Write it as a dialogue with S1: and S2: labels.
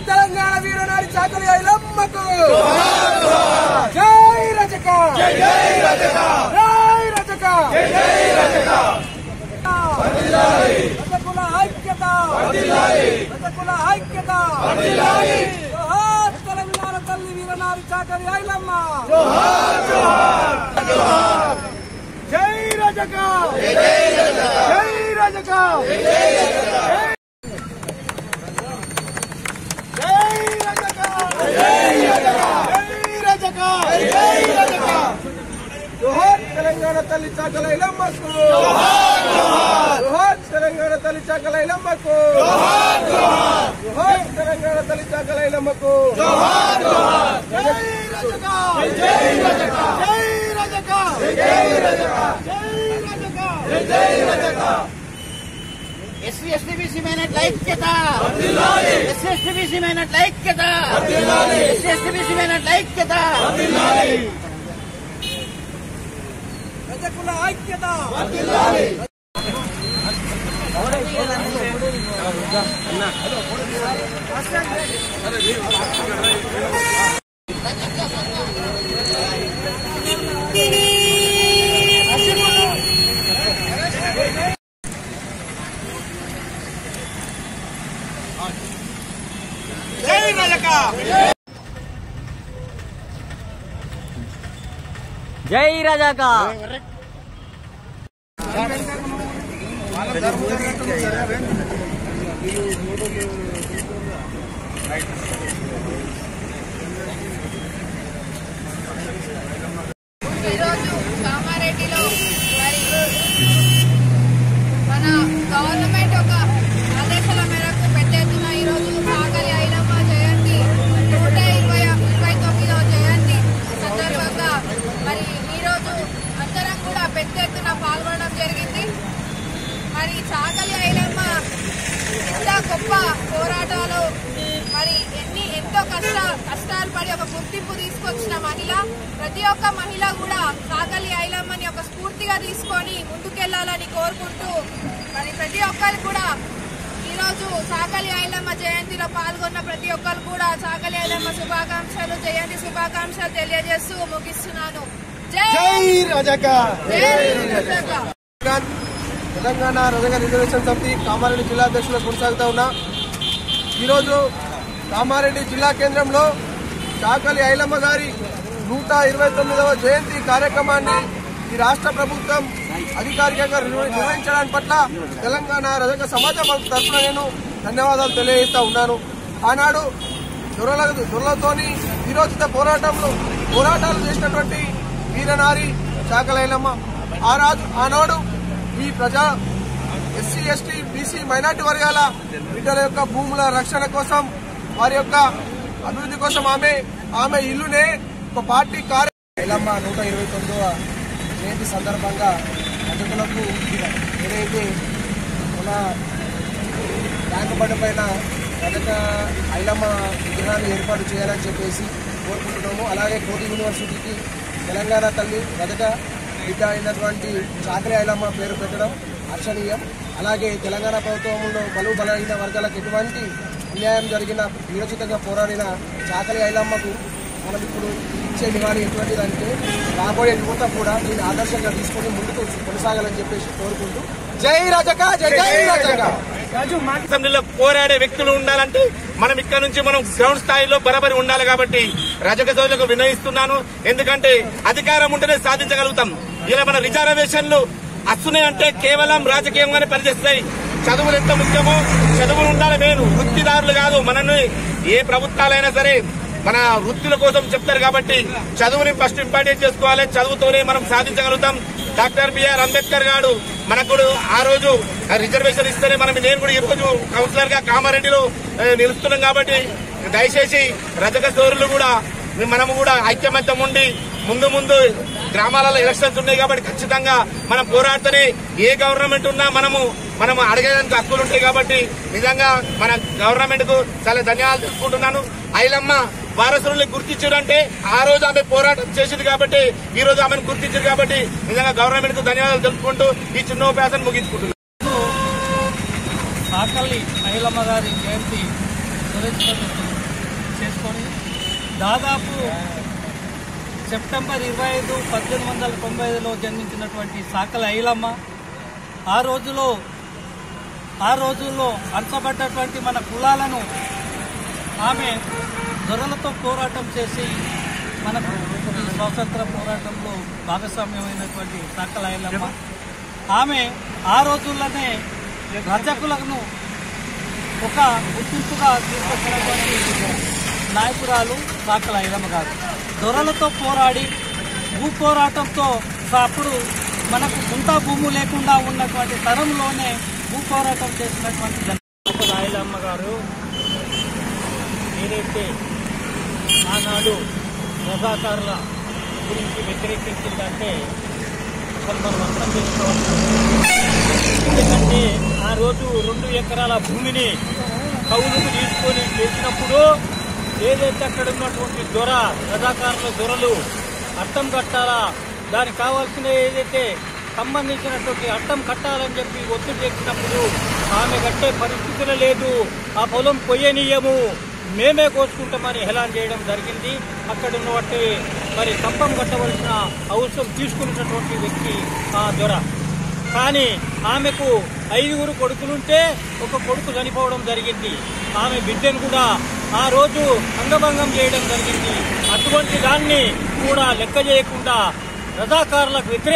S1: తెలంగాణ వీరనారి చాకలి ఐలమ్మకు జై రజక జై రజక జై రజక జై రజక రజకుల ఐక్యత రజకుల ఐక్యత జోహార్ తెలంగాణ తల్లి వీరనారి చాకలి ఐలమ్మ జై రజక జై రజక జోహార్ తెలంగాణ తల్లి చాకలి ఐలమ్మకు జోహార్ తెలంగాణ తల్లి చాకలి ఐలమ్మకు జోహార్ తెలంగాణ తల్లి చాకలి ఐలమ్మకు జై రజక జై రజక జై రజక జై రజక జై రజక
S2: ఎస్సీ ఎస్టీబీసీ మైనార్టీ ఐక్యత ఎస్సీ ఎస్టీబీసీ మైనార్టీ ఐక్యత ఎస్సీ ఎస్టీబీసీ మైనార్టీ ఐక్యత
S1: రజకుల ఐక్యత జై రజక
S2: జై రజక
S3: ఈరోజు కామారెడ్డిలో మరి మన గవర్నమెంట్ ఒక ఆదేశాల మేరకు పెద్ద ఎత్తున ఈరోజు చాకలి ఐలమ్మ జయంతి 129వ జయంతి సందర్భంగా మరి ఈరోజు అందరం కూడా పెద్ద ఎత్తున పాల్గొనడం జరిగింది. మరి చాకలి ఐలమ్మ ఇంత గొప్ప పోరాటాలు మరి ఎంతో కష్టాలు పడి ఒక గుర్తింపు తీసుకొచ్చిన మహిళ. ప్రతి ఒక్క మహిళ కూడా చాకలి ఐలమ్మని ఒక స్ఫూర్తిగా తీసుకొని ముందుకెళ్లాలని కోరుకుంటూ మరి ప్రతి ఒక్కరు కూడా ఈరోజు చాకలి ఐలమ్మ జయంతిలో పాల్గొన్న ప్రతి ఒక్కరు కూడా చాకలి ఐలమ్మ శుభాకాంక్షలు జయంతి శుభాకాంక్షలు తెలియజేస్తూ ముగిస్తున్నాను. జై
S1: రజక
S3: జై రజక.
S1: తెలంగాణ రజక రిజర్వేషన్ సమితి కామారెడ్డి జిల్లా అధ్యక్షులు కొనసాగుతా ఉన్నా. ఈరోజు కామారెడ్డి జిల్లా కేంద్రంలో చాకలి ఐలమ్మ గారి 129వ జయంతి కార్యక్రమాన్ని ఈ రాష్ట్ర ప్రభుత్వం అధికారికంగా నిర్వహించడానికి పట్ల తెలంగాణ రజక సమాజం తరఫున నేను ధన్యవాదాలు తెలియజేస్తా ఉన్నాను. ఆనాడు దొరలతోని వీరోచిత పోరాటాలు చేసినటువంటి వీరనారి చాకలి ఐలమ్మ ఆనాడు ఈ ప్రజా ఎస్సీ ఎస్టీ బీసీ మైనార్టీ వర్గాల బిడ్డల యొక్క భూముల రక్షణ కోసం వారి యొక్క అభివృద్ధి కోసం ఆమె ఇల్లునే ఒక పార్టీ ఐలమ్మ 129వ జయంతి సందర్భంగా రజకులకు ఏదైతే మన ట్యాంక్ బండ్ పైన రజక ఐలమ్మ విగ్రహాన్ని ఏర్పాటు చేయాలని చెప్పేసి కోరుకుంటున్నాము. అలాగే కోటి యూనివర్సిటీకి తెలంగాణ తల్లి రజక బిడ్డ అయినటువంటి చాకలి ఐలమ్మ పేరు పెట్టడం హర్షణీయం. అలాగే తెలంగాణ ప్రభుత్వంలో బలైన వర్గాలకు ఎటువంటి అన్యాయం జరిగిన వీరోచితంగా పోరాడిన చాకలి ఐలమ్మకు మనం ఇప్పుడు ఇచ్చే నివాళి ఎటువంటిదంటే రాబోయే యువత కూడా దీన్ని ఆదర్శంగా తీసుకుని ముందుకు కొనసాగాలని చెప్పేసి కోరుకుంటూ జై రజక జై రజక.
S4: అసెంబ్లీలో పోరాడే వ్యక్తులు ఉండాలంటే మనం ఇక్కడ నుంచి మనం గ్రౌండ్ స్థాయిలో బరాబరి ఉండాలి. కాబట్టి రజక సోదరులకు వినయిస్తున్నాను. ఎందుకంటే అధికారం ఉంటేనే సాధించగలుగుతాం. ఇలా మన రిజర్వేషన్లు వస్తున్నాయంటే కేవలం రాజకీయంగానే పనిచేస్తాయి. చదువులు ఎంత ముఖ్యమో చదువులు ఉండాలి. మెయిన్ వృత్తిదారులు కాదు. మనల్ని ఏ ప్రభుత్వాలైనా సరే మన వృత్తుల కోసం చెప్తారు. కాబట్టి చదువుని ఫస్ట్ ఇంపార్టెంట్ చేసుకోవాలి. చదువుతోనే మనం సాధించగలుగుతాం. డాక్టర్ బిఆర్ అంబేద్కర్ గారు మనకు ఆ రోజు రిజర్వేషన్ ఇస్తేనే నేను కూడా ఈ రోజు కౌన్సిలర్ గా కామారెడ్డిలో నిలుస్తున్నాం. కాబట్టి దయచేసి రజక సోదరులు కూడా మనము కూడా ఐక్యమత్యం ఉండి ముందు ముందు గ్రామాలలో ఎలక్షన్స్ ఉన్నాయి కాబట్టి ఖచ్చితంగా మనం పోరాడితేనే ఏ గవర్నమెంట్ ఉన్నా మనము అడగడానికి హక్కులు ఉంటాయి కాబట్టి నిజంగా మన గవర్నమెంట్ కు చాలా ధన్యవాదాలు తెలుపుకుంటున్నాను. ఐలమ్మ వారసుల్ని గుర్తించారంటే ఆ రోజు ఆమె పోరాటం చేసింది కాబట్టి ఈ రోజు ఆమెను గుర్తించారు కాబట్టి నిజంగా గవర్నమెంట్ కు ధన్యవాదాలు తెలుపుకుంటూ ఈ చిన్న ఉపన్యాసాన్ని ముగించుకుంటున్నాను.
S5: చాకలి ఐలమ్మ గారి జయంతి చేసుకొని దాదాపు సెప్టెంబర్ 25, 1895లో జన్మించినటువంటి చాకలి ఐలమ్మ ఆ రోజుల్లో అణచబడ్డటువంటి మన కులాలను ఆమె దొరలతో పోరాటం చేసి మనకు స్వాతంత్ర పోరాటంలో భాగస్వామ్యమైనటువంటి చాకలి ఐలమ్మ ఆమె ఆ రోజుల్లోనే రజకులను ఒక గుర్తింపుగా తీసుకొచ్చినటువంటి నాయకురాలు చాకలి ఐలమ్మ గారు. దొరలతో పోరాడి భూ పోరాటంతో అప్పుడు మనకు గుంటా భూము లేకుండా ఉన్నటువంటి తరంలోనే భూ పోరాటం చేసినటువంటి చాకలి ఐలమ్మ గారు ఏదైతే ఆనాడు రజాకారుల గురించి వ్యతిరేకించిందంటే అసలు మనం అర్థం చేసుకోవాలి. ఎందుకంటే ఆ రోజు 2 ఎకరాల భూమిని కౌలుకు తీసుకొని చేసినప్పుడు ఏదైతే అక్కడ ఉన్నటువంటి రజాకారుల దొరలు అట్టం కట్టాలా, దానికి కావాల్సిన ఏదైతే సంబంధించినటువంటి అట్టం కట్టాలని చెప్పి ఒత్తిడి చేసినప్పుడు ఆమె కట్టే పరిస్థితులు లేదు, ఆ పొలం పొయ్యనీయము, మేమే కోసుకుంటామని హెలాన్ చేయడం జరిగింది. అక్కడ ఉన్నటువంటి మరి కంపం కట్టవలసిన అవసరం తీసుకున్నటువంటి వ్యక్తి ఆ దొర. కానీ ఆమెకు 5 కొడుకులుంటే ఒక కొడుకు చనిపోవడం జరిగింది. ఆమె బిడ్డను కూడా ఆ రోజు అంగభంగం చేయడం జరిగింది. అటువంటి దాన్ని కూడా లెక్క చేయకుండా రజాకారులకు వ్యతిరేక